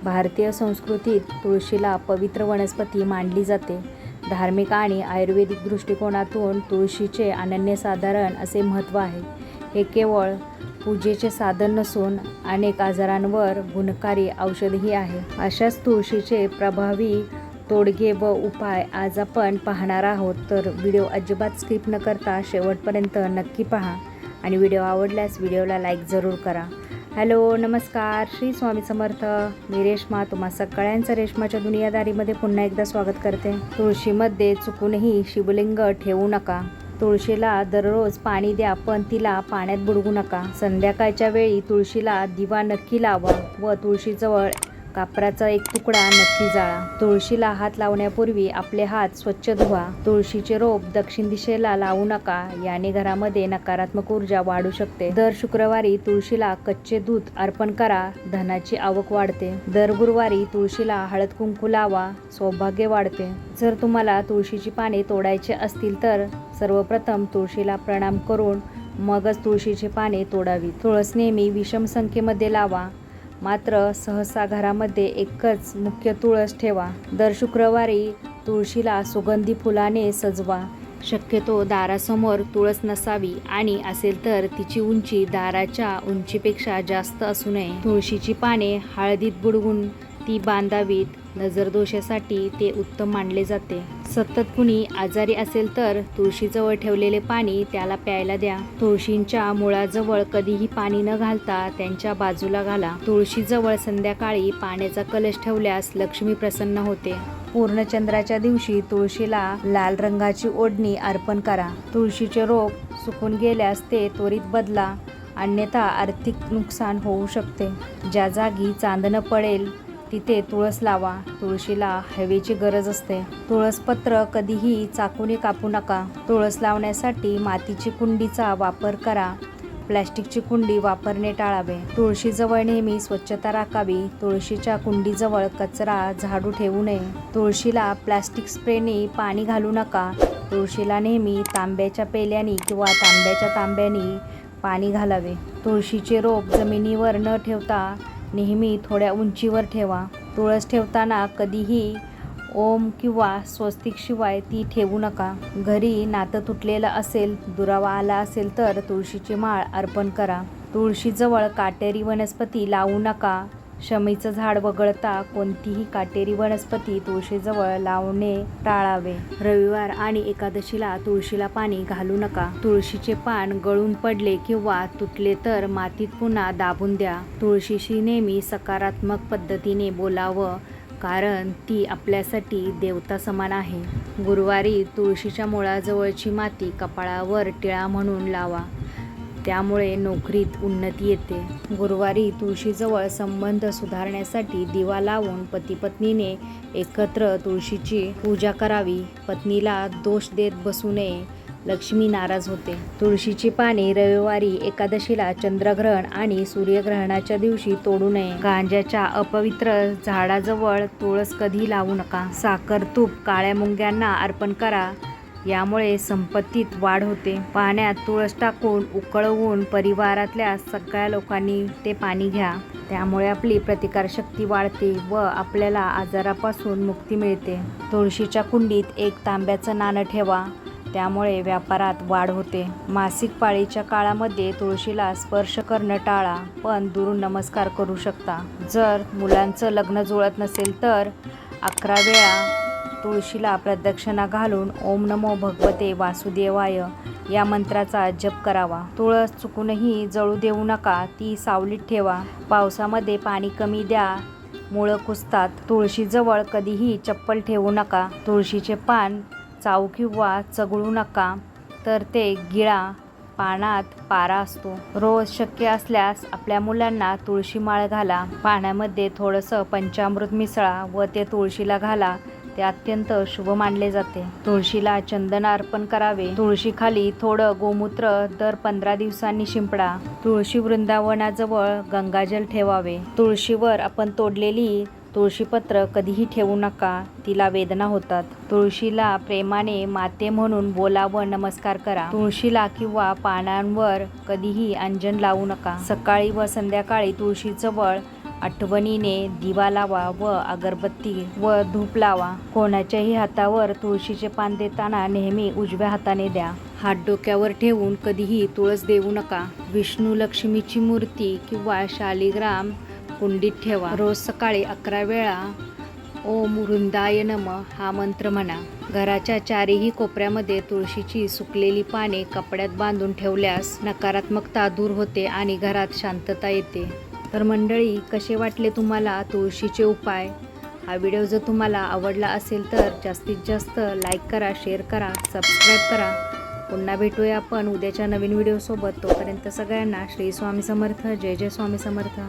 भारतीय संस्कृतीत तुळशीला पवित्र वनस्पती मानली जाते. धार्मिक आणि आयुर्वेदिक दृष्टिकोनातून तुळशीचे अनन्यसाधारण असे महत्त्व आहे. हे केवळ पूजेचे साधन नसून अनेक आजारांवर गुणकारी औषधही आहे. अशाच तुळशीचे प्रभावी तोडगे व उपाय आज आपण पाहणार आहोत. तर व्हिडिओ अजिबात स्किप न करता शेवटपर्यंत नक्की पहा आणि व्हिडिओ आवडल्यास व्हिडिओला लाईक जरूर करा. हॅलो, नमस्कार, श्री स्वामी समर्थ. मी रेश्मा तुम्हा सगळ्यांचं रेश्माच्या दुनियादारीमध्ये पुन्हा एकदा स्वागत करते. तुळशीमध्ये चुकूनही शिवलिंग ठेवू नका. तुळशीला दररोज पाणी द्या, पण तिला पाण्यात बुडवू नका. संध्याकाळच्या वेळी तुळशीला दिवा नक्की लावा व तुळशीजवळ कापराचा एक तुकडा नक्की जाळा. तुळशीला हात लावण्यापूर्वी आपले हात स्वच्छ धुवा. तुळशीचे रोप दक्षिण दिशेला लावू नका, याने घरामध्ये नकारात्मक ऊर्जा वाढू शकते. दर शुक्रवारी तुळशीला कच्चे दूध अर्पण करा, धनाची आवक वाढते. दर गुरुवारी तुळशीला हळद कुंकू लावा, सौभाग्य वाढते. जर तुम्हाला तुळशीची पाने तोडायची असतील तर सर्वप्रथम तुळशीला प्रणाम करून मगच तुळशीची पाने तोडावी. तुळस नेहमी विषम संख्येमध्ये लावा, मात्र सहसा घरामध्ये एकच मुख्य तुळस ठेवा. दर शुक्रवारी तुळशीला सुगंधी फुलाने सजवा. शक्यतो दारासमोर तुळस नसावी आणि असेल तर तिची उंची दाराच्या उंचीपेक्षा जास्त असू नये. तुळशीची पाने हळदीत बुडवून ती बांधावीत. नजरदोषासाठी ते उत्तम मानले जाते. सतत कुणी आजारी असेल तर तुळशीजवळ ठेवलेले पाणी त्याला प्यायला द्या. तुळशींच्या मुळाजवळ कधीही पाणी न घालता त्यांच्या बाजूला घाला. तुळशीजवळ संध्याकाळी पाण्याचा कलश ठेवल्यास लक्ष्मी प्रसन्न होते. पूर्णचंद्राच्या दिवशी तुळशीला लाल रंगाची ओढणी अर्पण करा. तुळशीचे रोप सुकून गेल्यास ते त्वरित बदला, अन्यथा आर्थिक नुकसान होऊ शकते. ज्या जागी चांदणं पडेल तिथे तुळस लावा. तुळशीला हवेची गरज असते. तुळसपत्र कधीही चाकूने कापू नका. तुळस लावण्यासाठी मातीची कुंडीचा वापर करा. प्लॅस्टिकची कुंडी वापरणे टाळावे. तुळशीजवळ नेहमी स्वच्छता राखावी. तुळशीच्या कुंडीजवळ कचरा, झाडू ठेवू नये. तुळशीला प्लॅस्टिक स्प्रेने पाणी घालू नका. तुळशीला नेहमी तांब्याच्या पेल्याने किंवा तांब्याच्या तांब्याने पाणी घालावे. तुळशीचे रोप जमिनीवर न ठेवता नेहमी थोड्या उंचीवर ठेवा. तुळस ठेवताना कधीही ओम किंवा स्वस्तिक शिवाय ती ठेवू नका. घरी नातं तुटलेलं असेल, दुरावा आला असेल तर तुळशीची माळ अर्पण करा. तुळशीजवळ काटेरी वनस्पती लावू नका. शमीचं झाड वगळता कोणतीही काटेरी वनस्पती तुळशीजवळ लावणे टाळावे. रविवार आणि एकादशीला तुळशीला पाणी घालू नका. तुळशीचे पान गळून पडले किंवा तुटले तर मातीत पुन्हा दाबून द्या. तुळशीशी नेहमी सकारात्मक पद्धतीने बोलावं, कारण ती आपल्यासाठी देवता समान आहे. गुरुवारी तुळशीच्या मुळाजवळची माती कपाळावर टिळा म्हणून लावा, त्यामुळे नोकरीत उन्नती येते. गुरुवारी तुळशीजवळ संबंध सुधारण्यासाठी दिवा लावून पती-पत्नीने एकत्र तुळशीची पूजा करावी. पत्नीला दोष देत बसू नये, लक्ष्मी नाराज होते. तुळशीची पाने रविवारी, एकादशीला, चंद्रग्रहण आणि सूर्यग्रहणाच्या दिवशी तोडू नये. गांजाच्या अपवित्र झाडाजवळ तुळस कधी लावू नका. साखर, तूप काळ्या मुंग्यांना अर्पण करा, यामुळे संपत्तीत वाढ होते. पाण्यात तुळस टाकून उकळवून परिवारातल्या सगळ्या लोकांनी ते पाणी घ्या, त्यामुळे आपली प्रतिकारशक्ती वाढते व आपल्याला आजारापासून मुक्ती मिळते. तुळशीच्या कुंडीत एक तांब्याचं नाणं ठेवा, त्यामुळे व्यापारात वाढ होते. मासिक पाळीच्या काळामध्ये तुळशीला स्पर्श करणं टाळा, पण दुरून नमस्कार करू शकता. जर मुलांचं लग्न जुळत नसेल तर 11 वेळा तुळशीला प्रदक्षिणा घालून ओम नमो भगवते वासुदेवाय या मंत्राचा जप करावा. तुळस चुकूनही जळू देऊ नका. ती सावलीत ठेवा. पावसामध्ये पाणी कमी द्या, मुळं कुजतात. तुळशीजवळ कधीही चप्पल ठेवू नका. तुळशीचे पान चावू किंवा चघळू नका, तर ते गिळा. पानात पारा असतो. रोज शक्य असल्यास आपल्या मुलांना तुळशी माळ घाला. पाण्यामध्ये थोडंसं पंचामृत मिसळा व ते तुळशीला घाला, ते अत्यंत शुभ मानले जाते. तुळशीला चंदन अर्पण करावे. तुळशीखाली थोडं गोमूत्र दर 15 दिवसांनी शिंपडा. तुळशी वृंदावनाजवळ गंगाजल ठेवावे. तुळशीवर आपण तोडलेली तुळशीपत्र कधीही ठेवू नका, तिला वेदना होतात. तुळशीला प्रेमाने माते म्हणून बोलावं, नमस्कार करा. तुळशीला किंवा पानांवर कधीही अंजन लावू नका. सकाळी व संध्याकाळी तुळशीजवळ आठवणीने दिवा लावा व अगरबत्ती व धूप लावा. कोणाच्याही हातावर तुळशीचे पान देताना नेहमी उजव्या हाताने द्या. हात डोक्यावर ठेवून कधीही तुळस देऊ नका. विष्णू लक्ष्मीची मूर्ती किंवा शालिग्राम कुंडीत ठेवा. रोज सकाळी 11 वेळा ओम वृंदाय नमः हा मंत्र म्हणा. घराच्या चारही कोपऱ्यामध्ये तुळशीची सुकलेली पाने कपड्यात बांधून ठेवल्यास नकारात्मकता दूर होते आणि घरात शांतता येते. तर मंडळी, कसे वाटले तुम्हाला तुळशीचे उपाय? हा व्हिडिओ जर तुम्हाला आवडला असेल तर जास्तीत जास्त लाईक करा, शेअर करा, सबस्क्राईब करा. पुन्हा भेटूया आपण उद्याच्या नवीन व्हिडिओसोबत. तोपर्यंत सगळ्यांना श्री स्वामी समर्थ. जय जय स्वामी समर्थ.